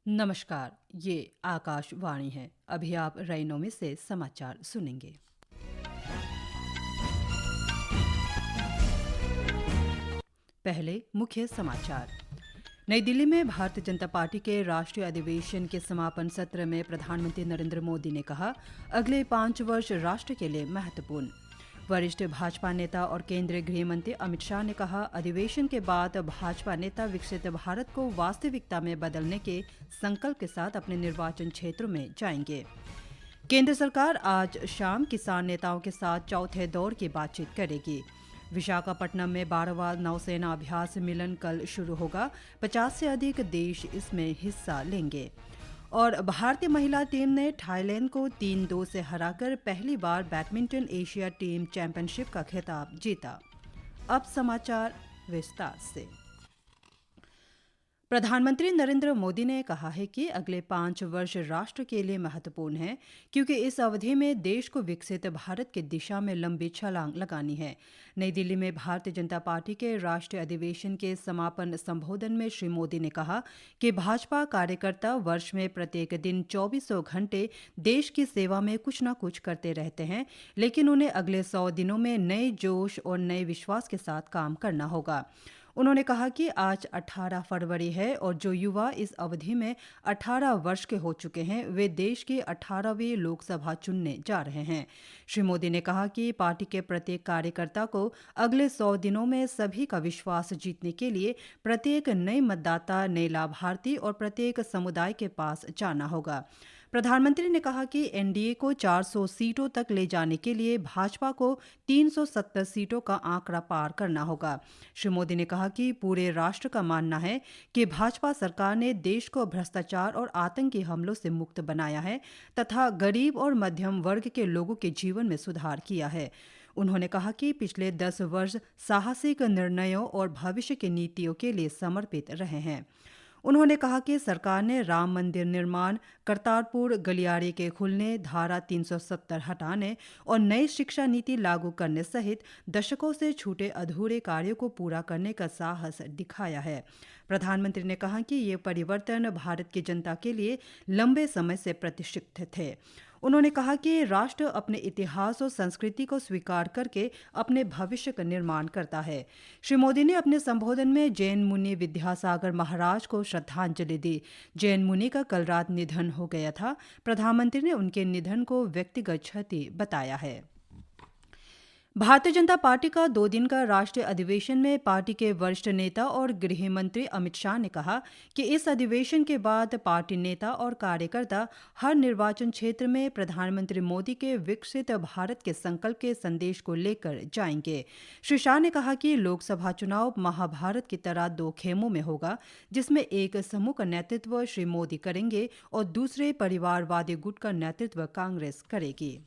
नमस्कार, ये आकाशवाणी है। अभी आप रैनों में से समाचार सुनेंगे। पहले मुख्य समाचार। नई दिल्ली में भारतीय जनता पार्टी के राष्ट्रीय अधिवेशन के समापन सत्र में प्रधानमंत्री नरेंद्र मोदी ने कहा, अगले 5 वर्ष राष्ट्र के लिए महत्वपूर्ण। वरिष्ठ भाजपा नेता और केंद्रीय गृह मंत्री अमित शाह ने कहा, अधिवेशन के बाद भाजपा नेता विकसित भारत को वास्तविकता में बदलने के संकल्प के साथ अपने निर्वाचन क्षेत्रों में जाएंगे। केंद्र सरकार आज शाम किसान नेताओं के साथ चौथे दौर की बातचीत करेगी। विशाखापट्टनम में 12वां नौसेना अभ्यास मिलन कल शुरू होगा। 50 से अधिक देश इसमें हिस्सा लेंगे। और भारतीय महिला टीम ने थाईलैंड को 3-2 से हराकर पहली बार बैडमिंटन एशिया टीम चैंपियनशिप का खिताब जीता। अब समाचार विस्तार से। प्रधानमंत्री नरेंद्र मोदी ने कहा है कि अगले 5 वर्ष राष्ट्र के लिए महत्वपूर्ण हैं, क्योंकि इस अवधि में देश को विकसित भारत की दिशा में लंबी छलांग लगानी है। नई दिल्ली में भारतीय जनता पार्टी के राष्ट्रीय अधिवेशन के समापन संबोधन में श्री मोदी ने कहा कि भाजपा कार्यकर्ता वर्ष में प्रत्येक दिन 2400 घंटे देश की सेवा में कुछ न कुछ करते रहते हैं, लेकिन उन्हें अगले 100 दिनों में नए जोश और नए विश्वास के साथ काम करना होगा। उन्होंने कहा कि आज 18 फरवरी है और जो युवा इस अवधि में 18 वर्ष के हो चुके हैं, वे देश की 18वीं लोकसभा चुनने जा रहे हैं। श्री मोदी ने कहा कि पार्टी के प्रत्येक कार्यकर्ता को अगले 100 दिनों में सभी का विश्वास जीतने के लिए प्रत्येक नए मतदाता, नए लाभार्थी और प्रत्येक समुदाय के पास जाना होगा। प्रधानमंत्री ने कहा कि एनडीए को 400 सीटों तक ले जाने के लिए भाजपा को 370 सीटों का आंकड़ा पार करना होगा। श्री मोदी ने कहा कि पूरे राष्ट्र का मानना है कि भाजपा सरकार ने देश को भ्रष्टाचार और आतंकी हमलों से मुक्त बनाया है तथा गरीब और मध्यम वर्ग के लोगों के जीवन में सुधार किया है। उन्होंने कहा कि पिछले 10 वर्ष साहसिक निर्णयों और भविष्य की नीतियों के लिए समर्पित रहे हैं। उन्होंने कहा कि सरकार ने राम मंदिर निर्माण, करतारपुर गलियारे के खुलने, धारा 370 हटाने और नई शिक्षा नीति लागू करने सहित दशकों से छूटे अधूरे कार्यों को पूरा करने का साहस दिखाया है। प्रधानमंत्री ने कहा कि ये परिवर्तन भारत की जनता के लिए लंबे समय से प्रतीक्षित थे। उन्होंने कहा कि राष्ट्र अपने इतिहास और संस्कृति को स्वीकार करके अपने भविष्य का निर्माण करता है। श्री मोदी ने अपने संबोधन में जैन मुनि विद्यासागर महाराज को श्रद्धांजलि दी। जैन मुनि का कल रात निधन हो गया था। प्रधानमंत्री ने उनके निधन को व्यक्तिगत क्षति बताया है। भारतीय जनता पार्टी का 2 दिन का राष्ट्रीय अधिवेशन में पार्टी के वरिष्ठ नेता और गृह मंत्री अमित शाह ने कहा कि इस अधिवेशन के बाद पार्टी नेता और कार्यकर्ता हर निर्वाचन क्षेत्र में प्रधानमंत्री मोदी के विकसित भारत के संकल्प के संदेश को लेकर जाएंगे। श्री शाह ने कहा कि लोकसभा चुनाव महाभारत की तरह 2 खेमों में होगा, जिसमें एक समूह का नेतृत्व श्री मोदी करेंगे और दूसरे परिवारवादी गुट का नेतृत्व कांग्रेस करेगी।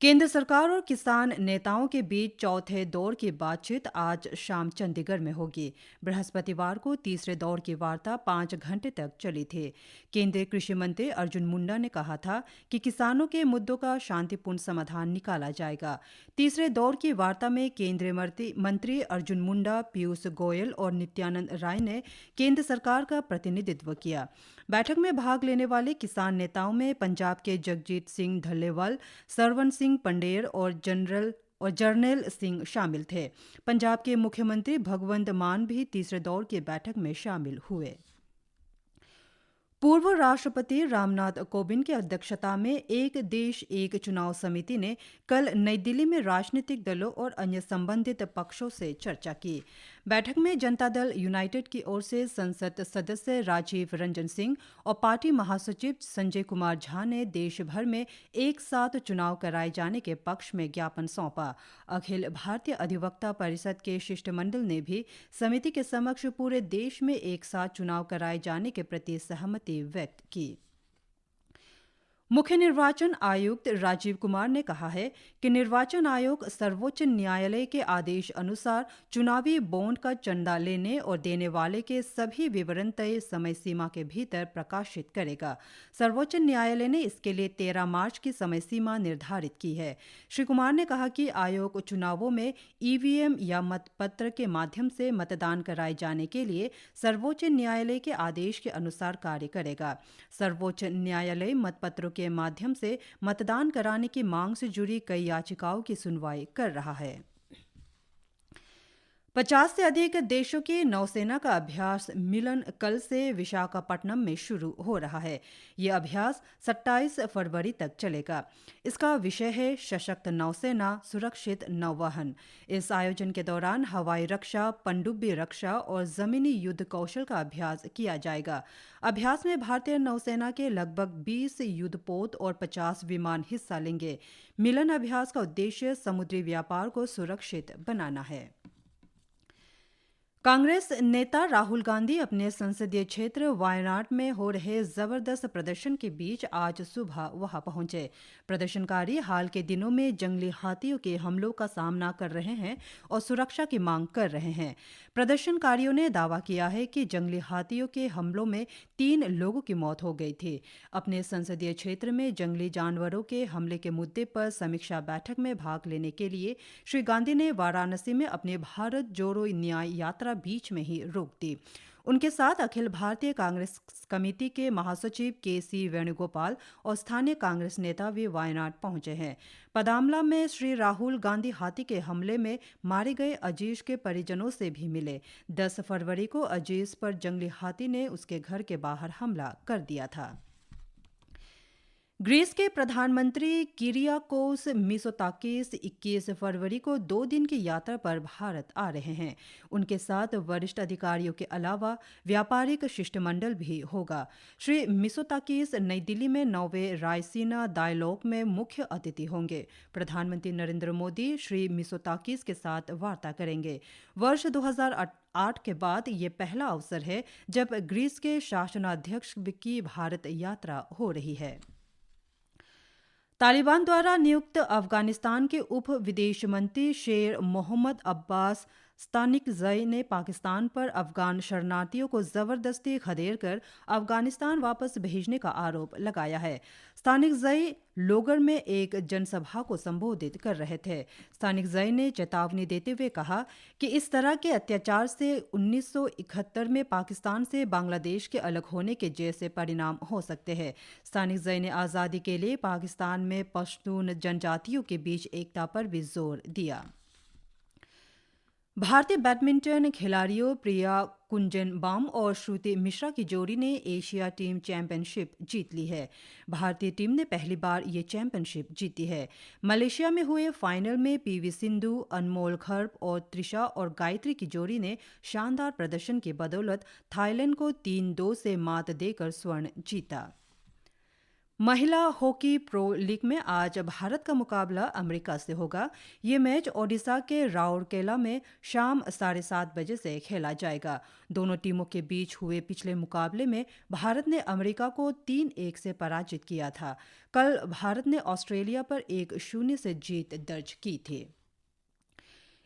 केंद्र सरकार और किसान नेताओं के बीच चौथे दौर की बातचीत आज शाम चंडीगढ़ में होगी। बृहस्पतिवार को तीसरे दौर की वार्ता 5 घंटे तक चली थी। केंद्रीय कृषि मंत्री अर्जुन मुंडा ने कहा था कि किसानों के मुद्दों का शांतिपूर्ण समाधान निकाला जाएगा। तीसरे दौर की वार्ता में केंद्रीय मंत्री अर्जुन मुंडा, पीयूष गोयल और नित्यानंद राय ने केंद्र सरकार का प्रतिनिधित्व किया। बैठक में भाग लेने वाले किसान नेताओं में पंजाब के जगजीत सिंह धल्लेवाल, सरवन सिंह पंडेर और जर्नैल सिंह शामिल थे। पंजाब के मुख्यमंत्री भगवंत मान भी तीसरे दौर की बैठक में शामिल हुए। पूर्व राष्ट्रपति रामनाथ कोविंद की अध्यक्षता में एक देश एक चुनाव समिति ने कल नई दिल्ली में राजनीतिक दलों और अन्य संबंधित पक्षों से चर्चा की। बैठक में जनता दल यूनाइटेड की ओर से संसद सदस्य राजीव रंजन सिंह और पार्टी महासचिव संजय कुमार झा ने देश भर में एक साथ चुनाव कराए जाने के पक्ष में ज्ञापन सौंपा। अखिल भारतीय अधिवक्ता परिषद के शिष्टमंडल ने भी समिति के समक्ष पूरे देश में एक साथ चुनाव कराए जाने के प्रति सहमति व्यक्त की। मुख्य निर्वाचन आयुक्त राजीव कुमार ने कहा है कि निर्वाचन आयोग सर्वोच्च न्यायालय के आदेश अनुसार चुनावी बॉन्ड का चंदा लेने और देने वाले के सभी विवरण तय समय सीमा के भीतर प्रकाशित करेगा। सर्वोच्च न्यायालय ने इसके लिए 13 मार्च की समय सीमा निर्धारित की है। श्री कुमार ने कहा कि आयोग चुनावों में ईवीएम या मतपत्र के माध्यम से मतदान कराए जाने के लिए सर्वोच्च न्यायालय के आदेश के अनुसार कार्य करेगा। सर्वोच्च न्यायालय मतपत्रों के माध्यम से मतदान कराने की मांग से जुड़ी कई याचिकाओं की सुनवाई कर रहा है। 50 से अधिक देशों की नौसेना का अभ्यास मिलन कल से विशाखापट्टनम में शुरू हो रहा है। यह अभ्यास 27 फरवरी तक चलेगा। इसका विषय है सशक्त नौसेना, सुरक्षित नौवहन। इस आयोजन के दौरान हवाई रक्षा, पनडुब्बी रक्षा और जमीनी युद्ध कौशल का अभ्यास किया जाएगा। अभ्यास में भारतीय नौसेना के लगभग 20 युद्धपोत और 50 विमान हिस्सा लेंगे। मिलन अभ्यास का उद्देश्य समुद्री व्यापार को सुरक्षित बनाना है। कांग्रेस नेता राहुल गांधी अपने संसदीय क्षेत्र वायनाड में हो रहे जबरदस्त प्रदर्शन के बीच आज सुबह वहां पहुंचे। प्रदर्शनकारी हाल के दिनों में जंगली हाथियों के हमलों का सामना कर रहे हैं और सुरक्षा की मांग कर रहे हैं। प्रदर्शनकारियों ने दावा किया है कि जंगली हाथियों के हमलों में 3 लोगों की मौत हो गई थी। अपने संसदीय क्षेत्र में जंगली जानवरों के हमले के मुद्दे पर समीक्षा बैठक में भाग लेने के लिए श्री गांधी ने वाराणसी में अपने भारत जोड़ो न्याय यात्रा बीच में ही रोक दी। उनके साथ अखिल भारतीय कांग्रेस कमेटी के महासचिव के.सी. वेणुगोपाल और स्थानीय कांग्रेस नेता भी वायनाड पहुंचे हैं। पदामला में श्री राहुल गांधी हाथी के हमले में मारे गए अजीज के परिजनों से भी मिले। 10 फरवरी को अजीज पर जंगली हाथी ने उसके घर के बाहर हमला कर दिया था। ग्रीस के प्रधानमंत्री किरियाकोस मिसोताकिस 21 फरवरी को 2 दिन की यात्रा पर भारत आ रहे हैं। उनके साथ वरिष्ठ अधिकारियों के अलावा व्यापारिक शिष्टमंडल भी होगा। श्री मिसोताकिस नई दिल्ली में 9वें रायसीना डायलॉग में मुख्य अतिथि होंगे। प्रधानमंत्री नरेंद्र मोदी श्री मिसोताकिस के साथ वार्ता करेंगे। वर्ष 2008 के बाद ये पहला अवसर है जब ग्रीस के शासनाध्यक्ष की भारत यात्रा हो रही है। तालिबान द्वारा नियुक्त अफगानिस्तान के उप विदेश मंत्री शेर मोहम्मद अब्बास स्तानिकज़ई ने पाकिस्तान पर अफगान शरणार्थियों को जबरदस्ती खदेड़कर अफगानिस्तान वापस भेजने का आरोप लगाया है। स्तानिकज़ई लोगर में एक जनसभा को संबोधित कर रहे थे। स्तानिकज़ई ने चेतावनी देते हुए कहा कि इस तरह के अत्याचार से 1971 में पाकिस्तान से बांग्लादेश के अलग होने के जैसे परिणाम हो सकते हैं। स्तानिकज़ई ने आज़ादी के लिए पाकिस्तान में पश्तून जनजातियों के बीच एकता पर भी जोर दिया। भारतीय बैडमिंटन खिलाड़ियों प्रिया कुंजनबाम और श्रुति मिश्रा की जोड़ी ने एशिया टीम चैंपियनशिप जीत ली है। भारतीय टीम ने पहली बार ये चैंपियनशिप जीती है। मलेशिया में हुए फाइनल में पीवी सिंधु, अनमोल खर्प और त्रिशा और गायत्री की जोड़ी ने शानदार प्रदर्शन की बदौलत थाईलैंड को 3-2 से मात देकर स्वर्ण जीता। महिला हॉकी प्रो लीग में आज भारत का मुकाबला अमेरिका से होगा। ये मैच ओडिशा के राउरकेला में शाम 7:30 बजे से खेला जाएगा। दोनों टीमों के बीच हुए पिछले मुकाबले में भारत ने अमेरिका को 3-1 से पराजित किया था। कल भारत ने ऑस्ट्रेलिया पर 1-0 से जीत दर्ज की थी।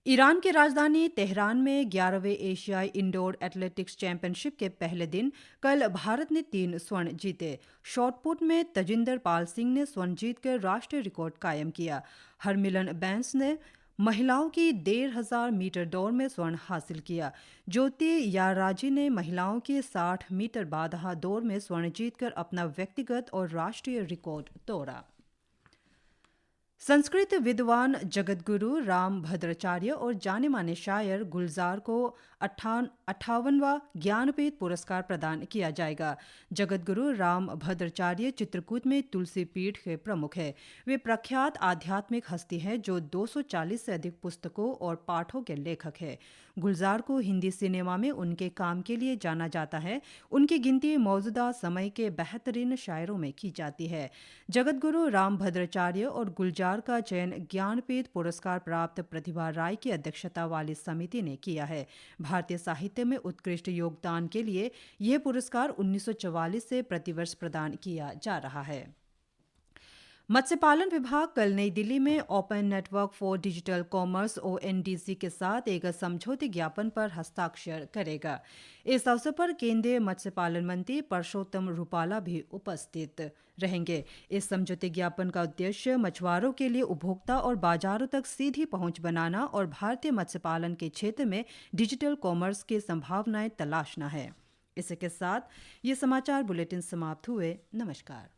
ईरान की राजधानी तेहरान में 11वें एशियाई इंडोर एथलेटिक्स चैंपियनशिप के पहले दिन कल भारत ने 3 स्वर्ण जीते। शॉटपुट में तजिंदर पाल सिंह ने स्वर्ण जीतकर राष्ट्रीय रिकॉर्ड कायम किया। हरमिलन बैंस ने महिलाओं की 1500 मीटर दौड़ में स्वर्ण हासिल किया। ज्योति याराजी ने महिलाओं की 60 मीटर बाधा दौड़ में स्वर्ण जीतकर अपना व्यक्तिगत और राष्ट्रीय रिकॉर्ड तोड़ा। संस्कृत विद्वान जगतगुरु राम भद्राचार्य और जाने माने शायर गुलजार को 58वां ज्ञानपीठ पुरस्कार प्रदान किया जाएगा। जगतगुरु राम भद्राचार्य चित्रकूट में तुलसी पीठ के प्रमुख हैं। वे प्रख्यात आध्यात्मिक हस्ती हैं जो 240 से अधिक पुस्तकों और पाठों के लेखक हैं। गुलजार को हिंदी सिनेमा में उनके काम के लिए जाना जाता है। उनकी गिनती मौजूदा समय के बेहतरीन शायरों में की जाती है। जगतगुरु राम भद्राचार्य और गुलजार का चयन ज्ञानपीठ पुरस्कार प्राप्त प्रतिभा राय की अध्यक्षता वाली समिति ने किया है। भारतीय साहित्य में उत्कृष्ट योगदान के लिए यह पुरस्कार 1944 से प्रतिवर्ष प्रदान किया जा रहा है। मत्स्य पालन विभाग कल नई दिल्ली में open network for digital commerce (ONDC) के साथ एक समझौते ज्ञापन पर हस्ताक्षर करेगा। इस अवसर पर केंद्रीय मत्स्य पालन मंत्री परषोत्तम रुपाला भी उपस्थित रहेंगे। इस समझौते ज्ञापन का उद्देश्य मछुआरों के लिए उपभोक्ता और बाजारों तक सीधी पहुंच बनाना और भारतीय मत्स्य पालन के क्षेत्र में डिजिटल कॉमर्स की संभावनाएं तलाशना है। इसी के साथ ये समाचार बुलेटिन समाप्त हुए। नमस्कार।